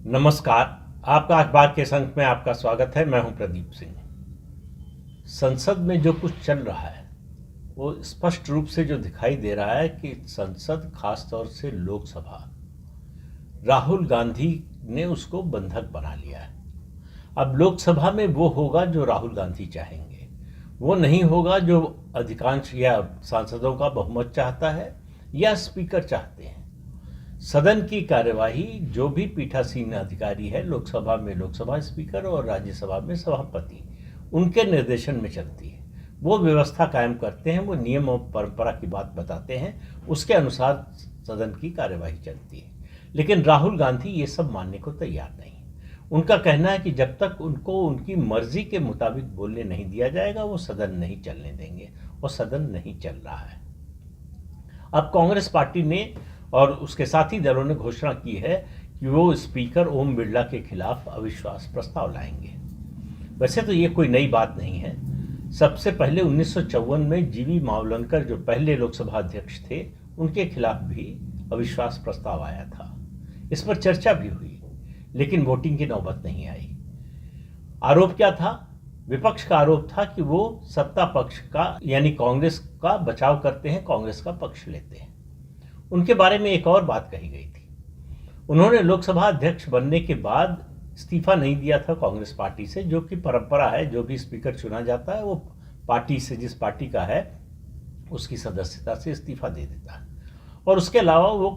नमस्कार। आपका अखबार के संग में आपका स्वागत है। मैं हूं प्रदीप सिंह। संसद में जो कुछ चल रहा है वो स्पष्ट रूप से जो दिखाई दे रहा है कि संसद, खास तौर से लोकसभा, राहुल गांधी ने उसको बंधक बना लिया है। अब लोकसभा में वो होगा जो राहुल गांधी चाहेंगे, वो नहीं होगा जो अधिकांश या सांसदों का बहुमत चाहता है या स्पीकर चाहते हैं। सदन की कार्यवाही जो भी पीठासीन अधिकारी है, लोकसभा में लोकसभा स्पीकर और राज्यसभा में सभापति, उनके निर्देशन में चलती है। वो व्यवस्था कायम करते हैं, वो नियम और परंपरा की बात बताते हैं, उसके अनुसार सदन की कार्यवाही चलती है। लेकिन राहुल गांधी ये सब मानने को तैयार नहीं। उनका कहना है कि जब तक उनको उनकी मर्जी के मुताबिक बोलने नहीं दिया जाएगा वो सदन नहीं चलने देंगे, और सदन नहीं चल रहा है। अब कांग्रेस पार्टी ने और उसके साथी दलों ने घोषणा की है कि वो स्पीकर ओम बिरला के खिलाफ अविश्वास प्रस्ताव लाएंगे। वैसे तो ये कोई नई बात नहीं है। सबसे पहले 1954 में जीवी मावलंकर, जो पहले लोकसभा अध्यक्ष थे, उनके खिलाफ भी अविश्वास प्रस्ताव आया था। इस पर चर्चा भी हुई, लेकिन वोटिंग की नौबत नहीं आई। आरोप क्या था? विपक्ष का आरोप था कि वो सत्ता पक्ष का यानी कांग्रेस का बचाव करते हैं, कांग्रेस का पक्ष लेते हैं। उनके बारे में एक और बात कही गई थी। उन्होंने लोकसभा अध्यक्ष बनने के बाद इस्तीफा नहीं दिया था कांग्रेस पार्टी से, जो कि परंपरा है। जो भी स्पीकर चुना जाता है वो पार्टी से, जिस पार्टी का है उसकी सदस्यता से इस्तीफा दे देता है, और उसके अलावा वो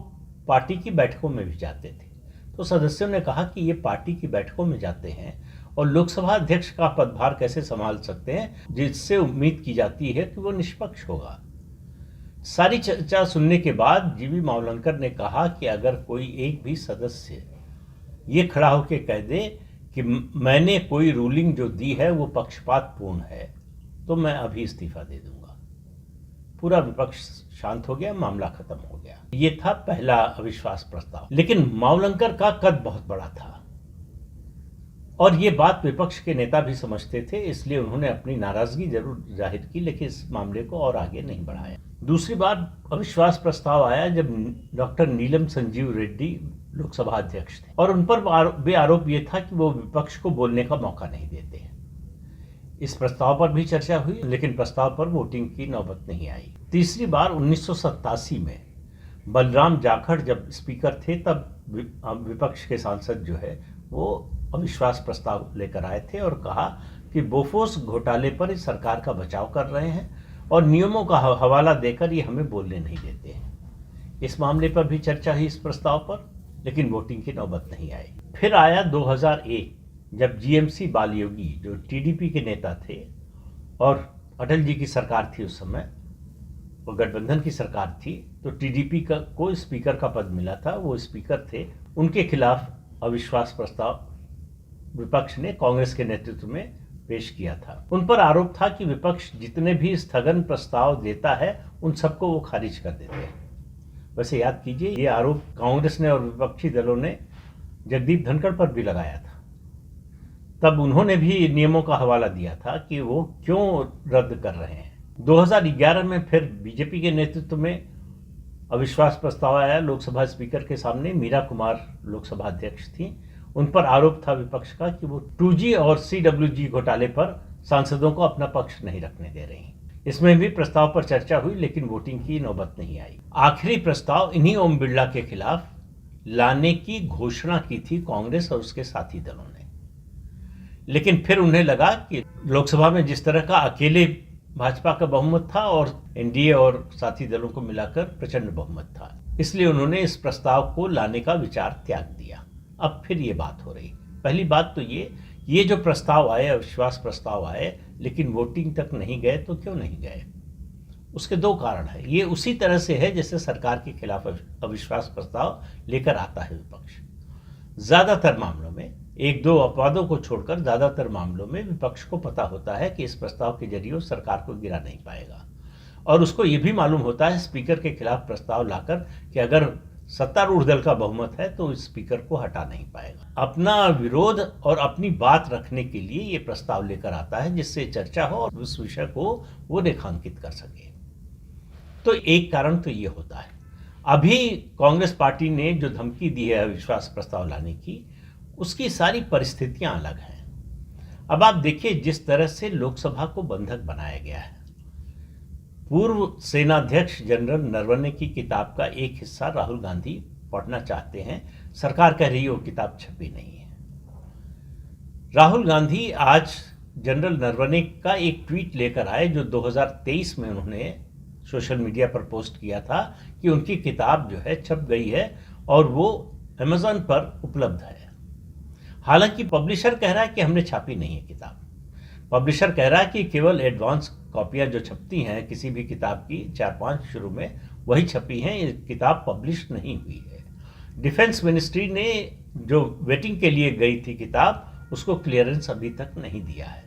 पार्टी की बैठकों में भी जाते थे। तो सदस्यों ने कहा कि ये पार्टी की बैठकों में जाते हैं और लोकसभा अध्यक्ष का पदभार कैसे संभाल सकते हैं, जिससे उम्मीद की जाती है कि वो निष्पक्ष होगा। सारी चर्चा सुनने के बाद जीवी मावलंकर ने कहा कि अगर कोई एक भी सदस्य ये खड़ा होकर कह दे कि मैंने कोई रूलिंग जो दी है वो पक्षपातपूर्ण है, तो मैं अभी इस्तीफा दे दूंगा। पूरा विपक्ष शांत हो गया, मामला खत्म हो गया। ये था पहला अविश्वास प्रस्ताव। लेकिन मावलंकर का कद बहुत बड़ा था और ये बात विपक्ष के नेता भी समझते थे, इसलिए उन्होंने अपनी नाराजगी जरूर जाहिर की, लेकिन इस मामले को और आगे नहीं बढ़ाया। दूसरी बार अविश्वास प्रस्ताव आया जब डॉक्टर नीलम संजीव रेड्डी लोकसभा अध्यक्ष थे, और उन पर भी आरोप यह था कि वो विपक्ष को बोलने का मौका नहीं देते। इस प्रस्ताव पर भी चर्चा हुई, लेकिन प्रस्ताव पर वोटिंग की नौबत नहीं आई। तीसरी बार 1987 में बलराम जाखड़ जब स्पीकर थे, तब विपक्ष के सांसद जो है वो अविश्वास प्रस्ताव लेकर आए थे और कहा कि बोफोर्स घोटाले पर इस सरकार का बचाव कर रहे हैं और नियमों का हवाला देकर ये हमें बोलने नहीं देते हैं। इस मामले पर भी चर्चा हुई इस प्रस्ताव पर, लेकिन वोटिंग की नौबत नहीं आई। फिर आया 2001, जब जीएमसी बालयोगी, जो टीडीपी के नेता थे और अटल जी की सरकार थी उस समय, वो गठबंधन की सरकार थी, तो टीडीपी का को स्पीकर का पद मिला था, वो स्पीकर थे। उनके खिलाफ अविश्वास प्रस्ताव विपक्ष ने कांग्रेस के नेतृत्व में पेश किया था। उन पर आरोप था कि विपक्ष जितने भी स्थगन प्रस्ताव देता है उन सबको वो खारिज कर देते हैं। वैसे याद कीजिए, ये आरोप कांग्रेस ने और विपक्षी दलों ने जगदीप धनखड़ पर भी लगाया था। तब उन्होंने भी नियमों का हवाला दिया था कि वो क्यों रद्द कर रहे हैं। 2011 में फिर बीजेपी के नेतृत्व में अविश्वास प्रस्ताव आया लोकसभा स्पीकर के सामने। मीरा कुमार लोकसभा अध्यक्ष थी। उन पर आरोप था विपक्ष का कि वो 2G और CWG घोटाले पर सांसदों को अपना पक्ष नहीं रखने दे रही। इसमें भी प्रस्ताव पर चर्चा हुई, लेकिन वोटिंग की नौबत नहीं आई। आखिरी प्रस्ताव इन्हीं ओम बिरला के खिलाफ लाने की घोषणा की थी कांग्रेस और उसके साथी दलों ने, लेकिन फिर उन्हें लगा कि लोकसभा में जिस तरह का अकेले भाजपा का बहुमत था और एनडीए और साथी दलों को मिलाकर प्रचंड बहुमत था, इसलिए उन्होंने इस प्रस्ताव को लाने का विचार त्याग दिया। अब फिर ये बात हो रही। पहली बात तो ये जो प्रस्ताव आए, अविश्वास प्रस्ताव आए, लेकिन वोटिंग तक नहीं गए, तो क्यों नहीं गए? उसके दो कारण है। ये उसी तरह से है जैसे सरकार के खिलाफ अविश्वास प्रस्ताव लेकर आता है विपक्ष। ज्यादातर मामलों में, एक दो अपवादों को छोड़कर ज्यादातर मामलों में विपक्ष को पता होता है कि इस प्रस्ताव के जरिए सरकार को गिरा नहीं पाएगा, और उसको ये भी मालूम होता है स्पीकर के खिलाफ प्रस्ताव लाकर कि अगर सत्तारूढ़ दल का बहुमत है तो स्पीकर को हटा नहीं पाएगा। अपना विरोध और अपनी बात रखने के लिए ये प्रस्ताव लेकर आता है, जिससे चर्चा हो और उस विषय को वो रेखांकित कर सके। तो एक कारण तो ये होता है। अभी कांग्रेस पार्टी ने जो धमकी दी है अविश्वास प्रस्ताव लाने की, उसकी सारी परिस्थितियां अलग हैं। अब आप देखिए जिस तरह से लोकसभा को बंधक बनाया गया है। पूर्व सेनाध्यक्ष जनरल नरवणे की किताब का एक हिस्सा राहुल गांधी पढ़ना चाहते हैं, सरकार कह रही है वो किताब छपी नहीं है। राहुल गांधी आज जनरल नरवणे का एक ट्वीट लेकर आए जो 2023 में उन्होंने सोशल मीडिया पर पोस्ट किया था कि उनकी किताब जो है छप गई है और वो अमेज़न पर उपलब्ध है। हालांकि पब्लिशर कह रहा है कि हमने छापी नहीं है किताब। पब्लिशर कह रहा है कि केवल एडवांस कॉपियां जो छपती हैं किसी भी किताब की 4-5 शुरू में वही छपी हैं, ये किताब पब्लिश नहीं हुई है। डिफेंस मिनिस्ट्री ने जो वेटिंग के लिए गई थी किताब उसको क्लियरेंस अभी तक नहीं दिया है।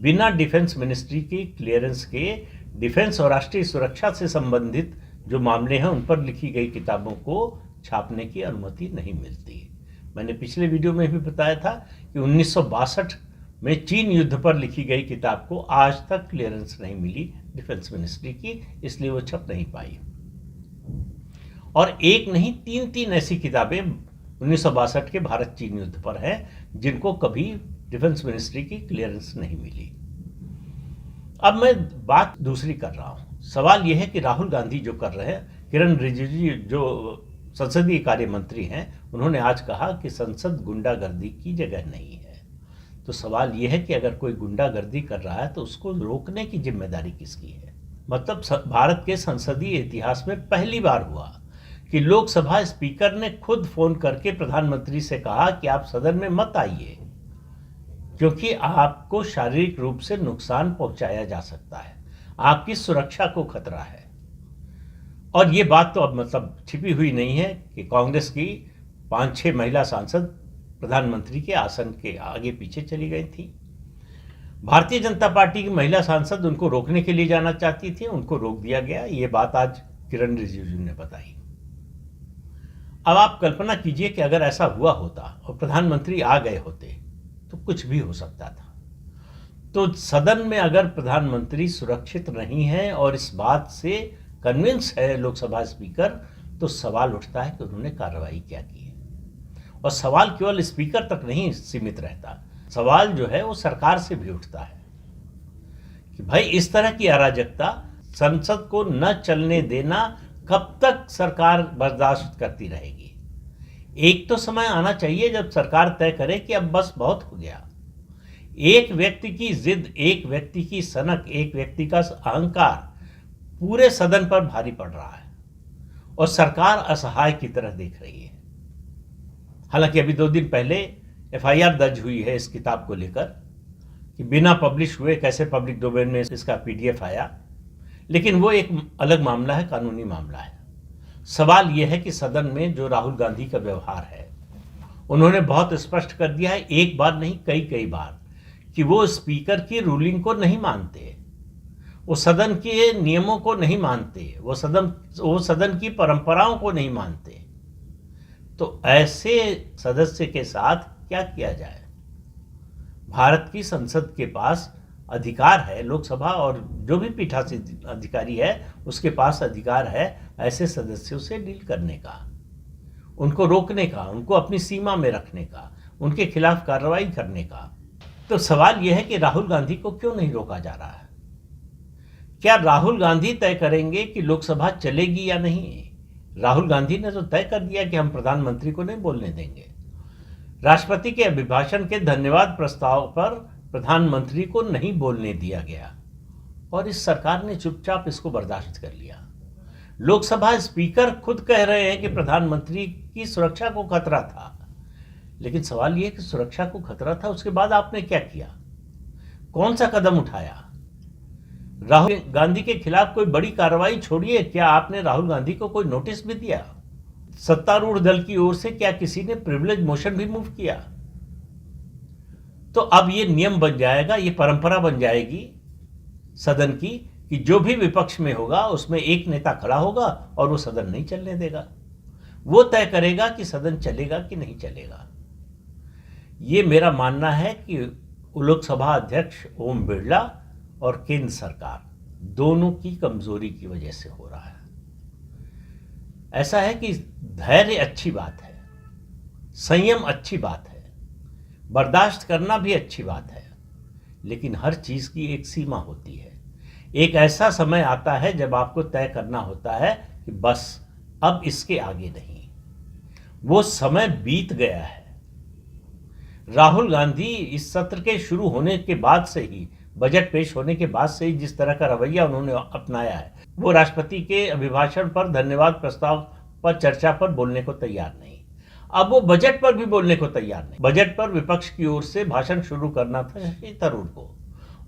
बिना डिफेंस मिनिस्ट्री की क्लियरेंस के डिफेंस और राष्ट्रीय सुरक्षा से संबंधित जो मामले हैं उन पर लिखी गई किताबों को छापने की अनुमति नहीं मिलती। मैंने पिछले वीडियो में भी बताया था कि 1962 में चीन युद्ध पर लिखी गई किताब को आज तक क्लियरेंस नहीं मिली डिफेंस मिनिस्ट्री की, इसलिए वो छप नहीं पाई। और एक नहीं 3 ऐसी किताबें 1962 के भारत चीन युद्ध पर हैं जिनको कभी डिफेंस मिनिस्ट्री की क्लियरेंस नहीं मिली। अब मैं बात दूसरी कर रहा हूं। सवाल यह है कि राहुल गांधी जो कर रहे हैं, किरण रिजिजू जो संसदीय कार्य मंत्री हैं, उन्होंने आज कहा कि संसद गुंडागर्दी की जगह नहीं है। तो सवाल यह है कि अगर कोई गुंडागर्दी कर रहा है तो उसको रोकने की जिम्मेदारी किसकी है? मतलब भारत के संसदीय इतिहास में पहली बार हुआ कि लोकसभा स्पीकर ने खुद फोन करके प्रधानमंत्री से कहा कि आप सदन में मत आइए क्योंकि आपको शारीरिक रूप से नुकसान पहुंचाया जा सकता है, आपकी सुरक्षा को खतरा है। और ये बात तो अब मतलब छिपी हुई नहीं है कि कांग्रेस की 5-6 महिला सांसद प्रधानमंत्री के आसन के आगे पीछे चली गई थी। भारतीय जनता पार्टी की महिला सांसद उनको रोकने के लिए जाना चाहती थी, उनको रोक दिया गया। ये बात आज किरण रिजिजू ने बताई। अब आप कल्पना कीजिए कि अगर ऐसा हुआ होता और प्रधानमंत्री आ गए होते तो कुछ भी हो सकता था। तो सदन में अगर प्रधानमंत्री सुरक्षित नहीं है और इस बात से कन्विंस है लोकसभा स्पीकर, तो सवाल उठता है कि उन्होंने कार्रवाई क्या की है। और सवाल केवल स्पीकर तक नहीं सीमित रहता, सवाल जो है वो सरकार से भी उठता है कि भाई इस तरह की अराजकता, संसद को न चलने देना कब तक सरकार बर्दाश्त करती रहेगी? एक तो समय आना चाहिए जब सरकार तय करे कि अब बस बहुत हो गया। एक व्यक्ति की जिद, एक व्यक्ति की सनक, एक व्यक्ति का अहंकार पूरे सदन पर भारी पड़ रहा है और सरकार असहाय की तरह देख रही है। हालांकि अभी 2 दिन पहले एफआईआर दर्ज हुई है इस किताब को लेकर कि बिना पब्लिश हुए कैसे पब्लिक डोमेन में इसका पीडीएफ आया, लेकिन वो एक अलग मामला है, कानूनी मामला है। सवाल यह है कि सदन में जो राहुल गांधी का व्यवहार है, उन्होंने बहुत स्पष्ट कर दिया है, एक बार नहीं कई बार, कि वो स्पीकर की रूलिंग को नहीं मानते, वो सदन के नियमों को नहीं मानते, वो सदन की परंपराओं को नहीं मानते। तो ऐसे सदस्य के साथ क्या किया जाए? भारत की संसद के पास अधिकार है, लोकसभा और जो भी पीठासीन अधिकारी है उसके पास अधिकार है ऐसे सदस्यों से डील करने का, उनको रोकने का, उनको अपनी सीमा में रखने का, उनके खिलाफ कार्रवाई करने का। तो सवाल यह है कि राहुल गांधी को क्यों नहीं रोका जा रहा है? क्या राहुल गांधी तय करेंगे कि लोकसभा चलेगी या नहीं? राहुल गांधी ने तो तय कर दिया कि हम प्रधानमंत्री को नहीं बोलने देंगे। राष्ट्रपति के अभिभाषण के धन्यवाद प्रस्ताव पर प्रधानमंत्री को नहीं बोलने दिया गया और इस सरकार ने चुपचाप इसको बर्दाश्त कर लिया। लोकसभा स्पीकर खुद कह रहे हैं कि प्रधानमंत्री की सुरक्षा को खतरा था, लेकिन सवाल यह कि सुरक्षा को खतरा था, उसके बाद आपने क्या किया? कौन सा कदम उठाया? राहुल गांधी के खिलाफ कोई बड़ी कार्रवाई छोड़िए, क्या आपने राहुल गांधी को कोई नोटिस भी दिया? सत्तारूढ़ दल की ओर से क्या किसी ने प्रिविलेज मोशन भी मूव किया? तो अब ये नियम बन जाएगा, ये परंपरा बन जाएगी सदन की कि जो भी विपक्ष में होगा उसमें एक नेता खड़ा होगा और वो सदन नहीं चलने देगा, वो तय करेगा कि सदन चलेगा कि नहीं चलेगा। ये मेरा मानना है कि लोकसभा अध्यक्ष ओम बिरला और केंद्र सरकार दोनों की कमजोरी की वजह से हो रहा है। ऐसा है कि धैर्य अच्छी बात है, संयम अच्छी बात है, बर्दाश्त करना भी अच्छी बात है, लेकिन हर चीज की एक सीमा होती है। एक ऐसा समय आता है जब आपको तय करना होता है कि बस अब इसके आगे नहीं। वो समय बीत गया है। राहुल गांधी इस सत्र के शुरू होने के बाद से ही, बजट पेश होने के बाद से ही जिस तरह का रवैया उन्होंने अपनाया है, वो राष्ट्रपति के अभिभाषण पर, धन्यवाद प्रस्ताव पर चर्चा पर बोलने को तैयार नहीं। अब वो बजट पर भी बोलने को तैयार नहीं। बजट पर विपक्ष की ओर से भाषण शुरू करना था शशि थरूर को,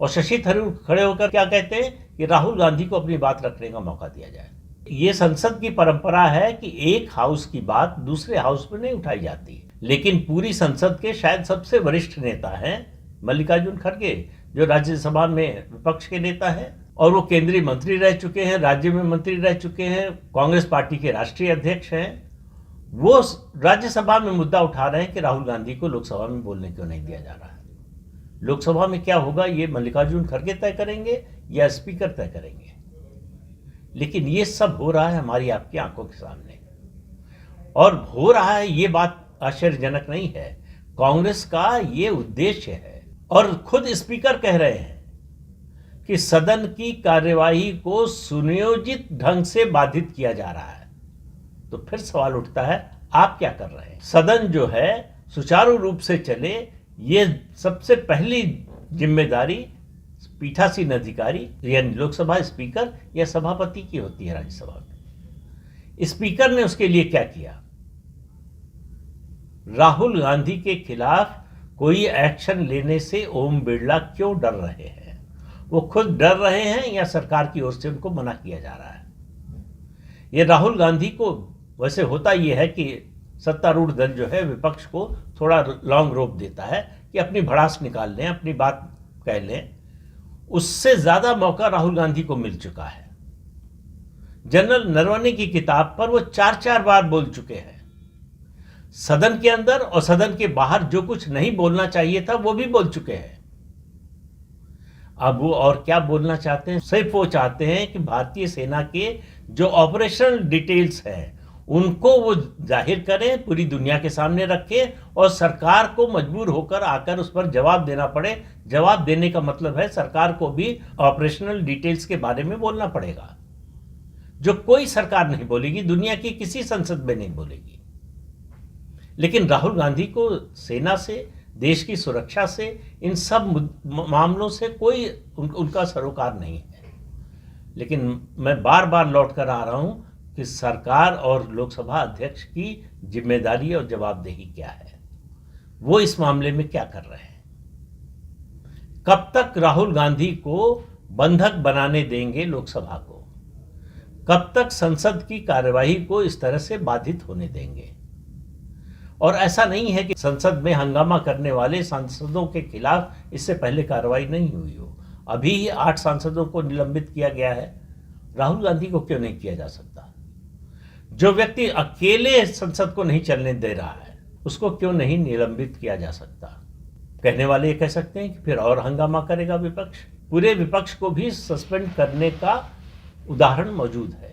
और शशि थरूर खड़े होकर क्या कहते हैं कि राहुल गांधी को अपनी बात रखने का मौका दिया जाए। ये संसद की परंपरा है कि एक हाउस की बात दूसरे हाउस में नहीं उठाई जाती, लेकिन पूरी संसद के शायद सबसे वरिष्ठ नेता हैं मल्लिकार्जुन खड़गे, जो राज्यसभा में विपक्ष के नेता हैं, और वो केंद्रीय मंत्री रह चुके हैं, राज्य में मंत्री रह चुके हैं, कांग्रेस पार्टी के राष्ट्रीय अध्यक्ष हैं। वो राज्यसभा में मुद्दा उठा रहे हैं कि राहुल गांधी को लोकसभा में बोलने क्यों नहीं दिया जा रहा है। लोकसभा में क्या होगा ये मल्लिकार्जुन खड़गे तय करेंगे या स्पीकर तय करेंगे, लेकिन ये सब हो रहा है हमारी आपकी आंखों के सामने, और हो रहा है। ये बात आश्चर्यजनक नहीं है, कांग्रेस का ये उद्देश्य है, और खुद स्पीकर कह रहे हैं कि सदन की कार्यवाही को सुनियोजित ढंग से बाधित किया जा रहा है। तो फिर सवाल उठता है, आप क्या कर रहे हैं? सदन जो है सुचारू रूप से चले, ये सबसे पहली जिम्मेदारी पीठासीन अधिकारी यानी लोकसभा स्पीकर या सभापति की होती है राज्यसभा में। स्पीकर ने उसके लिए क्या किया? राहुल गांधी के खिलाफ कोई एक्शन लेने से ओम बिरला क्यों डर रहे हैं? वो खुद डर रहे हैं या सरकार की ओर से उनको मना किया जा रहा है? ये राहुल गांधी को, वैसे होता यह है कि सत्तारूढ़ दल जो है विपक्ष को थोड़ा लॉन्ग रोप देता है कि अपनी भड़ास निकाल लें, अपनी बात कह लें। उससे ज्यादा मौका राहुल गांधी को मिल चुका है। जनरल नरवणे की किताब पर वो 4-4 बार बोल चुके हैं। सदन के अंदर और सदन के बाहर जो कुछ नहीं बोलना चाहिए था वो भी बोल चुके हैं। अब वो और क्या बोलना चाहते हैं? सिर्फ वो चाहते हैं कि भारतीय सेना के जो ऑपरेशनल डिटेल्स हैं उनको वो जाहिर करें, पूरी दुनिया के सामने रखें, और सरकार को मजबूर होकर आकर उस पर जवाब देना पड़े। जवाब देने का मतलब है सरकार को भी ऑपरेशनल डिटेल्स के बारे में बोलना पड़ेगा, जो कोई सरकार नहीं बोलेगी, दुनिया की किसी संसद में नहीं बोलेगी। लेकिन राहुल गांधी को सेना से, देश की सुरक्षा से, इन सब मामलों से कोई उनका सरोकार नहीं है। लेकिन मैं बार बार लौट कर आ रहा हूं कि सरकार और लोकसभा अध्यक्ष की जिम्मेदारी और जवाबदेही क्या है, वो इस मामले में क्या कर रहे हैं। कब तक राहुल गांधी को बंधक बनाने देंगे लोकसभा को? कब तक संसद की कार्यवाही को इस तरह से बाधित होने देंगे? और ऐसा नहीं है कि संसद में हंगामा करने वाले सांसदों के खिलाफ इससे पहले कार्रवाई नहीं हुई हो। अभी ही 8 सांसदों को निलंबित किया गया है। राहुल गांधी को क्यों नहीं किया जा सकता? जो व्यक्ति अकेले संसद को नहीं चलने दे रहा है उसको क्यों नहीं निलंबित किया जा सकता? कहने वाले ये कह सकते हैं कि फिर और हंगामा करेगा विपक्ष। पूरे विपक्ष को भी सस्पेंड करने का उदाहरण मौजूद है।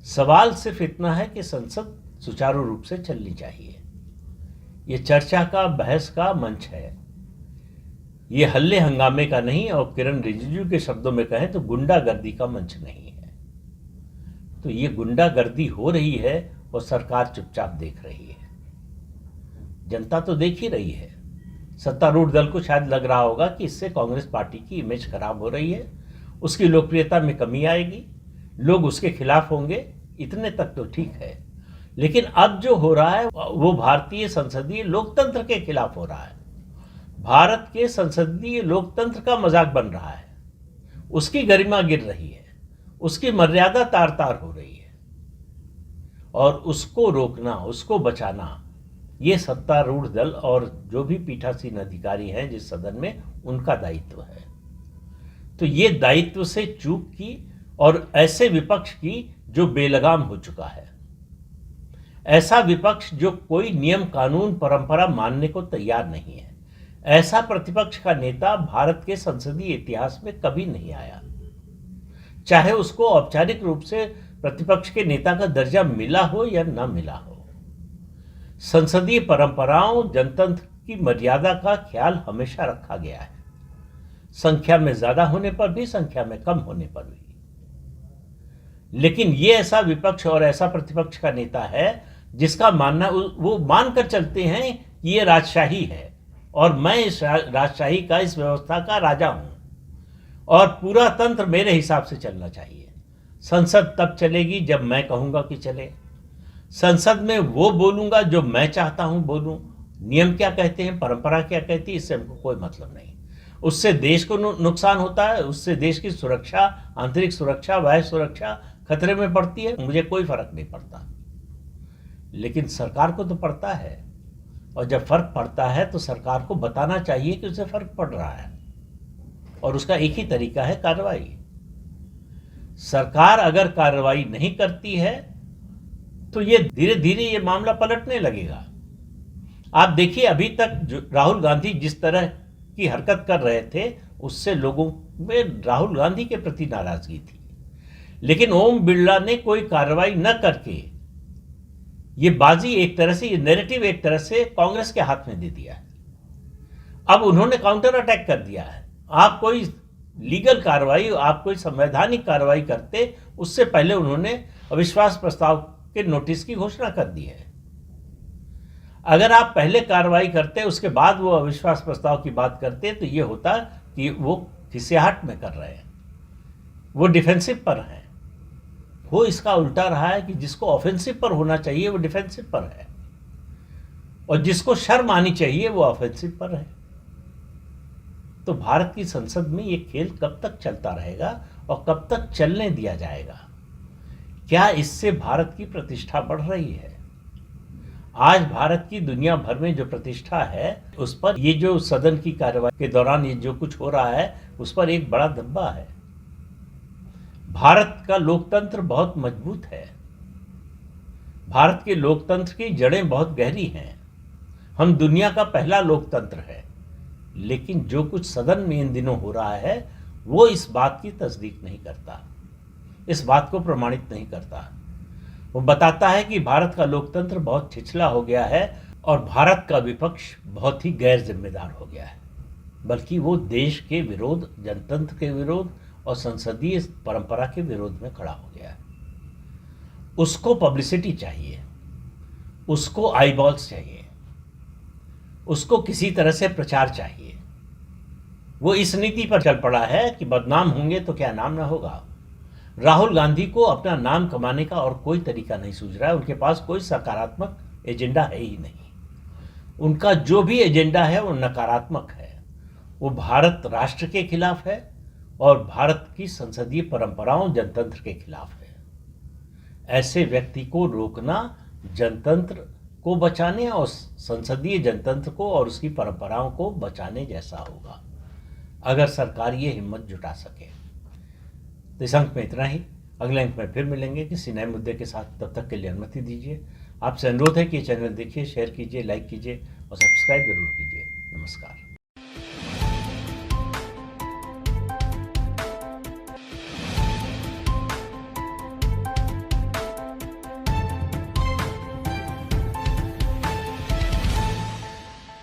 सवाल सिर्फ इतना है कि संसद सुचारू रूप से चलनी चाहिए। ये चर्चा का, बहस का मंच है, ये हल्ले हंगामे का नहीं, और किरण रिजिजू के शब्दों में कहें तो गुंडागर्दी का मंच नहीं है। तो ये गुंडागर्दी हो रही है और सरकार चुपचाप देख रही है। जनता तो देख ही रही है। सत्तारूढ़ दल को शायद लग रहा होगा कि इससे कांग्रेस पार्टी की इमेज खराब हो रही है, उसकी लोकप्रियता में कमी आएगी, लोग उसके खिलाफ होंगे, इतने तक तो ठीक है। लेकिन अब जो हो रहा है वो भारतीय संसदीय लोकतंत्र के खिलाफ हो रहा है। भारत के संसदीय लोकतंत्र का मजाक बन रहा है, उसकी गरिमा गिर रही है, उसकी मर्यादा तार तार हो रही है, और उसको रोकना, उसको बचाना, ये सत्तारूढ़ दल और जो भी पीठासीन अधिकारी हैं जिस सदन में, उनका दायित्व है। तो ये दायित्व से चूक की, और ऐसे विपक्ष की जो बेलगाम हो चुका है, ऐसा विपक्ष जो कोई नियम, कानून, परंपरा मानने को तैयार नहीं है, ऐसा प्रतिपक्ष का नेता भारत के संसदीय इतिहास में कभी नहीं आया। चाहे उसको औपचारिक रूप से प्रतिपक्ष के नेता का दर्जा मिला हो या न मिला हो। संसदीय परंपराओं, जनतंत्र की मर्यादा का ख्याल हमेशा रखा गया है, संख्या में ज्यादा होने पर भी, संख्या में कम होने पर भी। लेकिन ये ऐसा विपक्ष और ऐसा प्रतिपक्ष का नेता है जिसका मानना, वो मानकर चलते हैं कि ये राजशाही है और मैं इस राजशाही का, इस व्यवस्था का राजा हूं और पूरा तंत्र मेरे हिसाब से चलना चाहिए। संसद तब चलेगी जब मैं कहूंगा कि चले। संसद में वो बोलूंगा जो मैं चाहता हूं बोलूं। नियम क्या कहते हैं, परंपरा क्या कहती है, इससे हमको कोई मतलब नहीं। उससे देश को नुकसान होता है, उससे देश की सुरक्षा, आंतरिक सुरक्षा, बाह्य सुरक्षा खतरे में पड़ती है, मुझे कोई फर्क नहीं पड़ता। लेकिन सरकार को तो पड़ता है, और जब फर्क पड़ता है तो सरकार को बताना चाहिए कि उसे फर्क पड़ रहा है, और उसका एक ही तरीका है, कार्रवाई। सरकार अगर कार्रवाई नहीं करती है तो ये धीरे धीरे ये मामला पलटने लगेगा। आप देखिए, अभी तक राहुल गांधी जिस तरह की हरकत कर रहे थे, उससे लोगों में राहुल गांधी के प्रति नाराजगी थी। लेकिन ओम बिरला ने कोई कार्रवाई न करके ये बाजी एक तरह से, ये नैरेटिव एक तरह से कांग्रेस के हाथ में दे दिया है। अब उन्होंने काउंटर अटैक कर दिया है। आप कोई लीगल कार्रवाई, आप कोई संवैधानिक कार्रवाई करते, उससे पहले उन्होंने अविश्वास प्रस्ताव के नोटिस की घोषणा कर दी है। अगर आप पहले कार्रवाई करते, उसके बाद वो अविश्वास प्रस्ताव की बात करते, तो ये होता कि वो खिसियाहट में कर रहे हैं, वो डिफेंसिव पर हैं। वो इसका उल्टा रहा है कि जिसको ऑफेंसिव पर होना चाहिए वो डिफेंसिव पर है, और जिसको शर्म आनी चाहिए वो ऑफेंसिव पर है। तो भारत की संसद में ये खेल कब तक चलता रहेगा और कब तक चलने दिया जाएगा? क्या इससे भारत की प्रतिष्ठा बढ़ रही है? आज भारत की दुनिया भर में जो प्रतिष्ठा है, उस पर ये जो सदन की कार्यवाही के दौरान ये जो कुछ हो रहा है, उस पर एक बड़ा धब्बा है। भारत का लोकतंत्र बहुत मजबूत है। भारत के लोकतंत्र की जड़ें बहुत गहरी हैं। हम दुनिया का पहला लोकतंत्र है। लेकिन जो कुछ सदन में इन दिनों हो रहा है, वो इस बात की तस्दीक नहीं करता, इस बात को प्रमाणित नहीं करता। वो बताता है कि भारत का लोकतंत्र बहुत छिछला हो गया है और भारत का विपक्ष बहुत ही गैर जिम्मेदार हो गया है। बल्कि वो देश के विरोध, जनतंत्र के विरोध और संसदीय परंपरा के विरोध में खड़ा हो गया है। उसको पब्लिसिटी चाहिए, उसको आईबॉल्स चाहिए, उसको किसी तरह से प्रचार चाहिए। वो इस नीति पर चल पड़ा है कि बदनाम होंगे तो क्या नाम ना होगा। राहुल गांधी को अपना नाम कमाने का और कोई तरीका नहीं सूझ रहा है। उनके पास कोई सकारात्मक एजेंडा है ही नहीं। उनका जो भी एजेंडा है वो नकारात्मक है। वो भारत राष्ट्र के खिलाफ है और भारत की संसदीय परंपराओं, जनतंत्र के खिलाफ है। ऐसे व्यक्ति को रोकना जनतंत्र को बचाने और संसदीय जनतंत्र को और उसकी परंपराओं को बचाने जैसा होगा, अगर सरकार ये हिम्मत जुटा सके। तो इस अंक में इतना ही। अगले अंक में फिर मिलेंगे किसी नए मुद्दे के साथ। तब तक के लिए अनुमति दीजिए। आपसे अनुरोध है कि चैनल देखिए, शेयर कीजिए, लाइक कीजिए और सब्सक्राइब जरूर कीजिए। नमस्कार।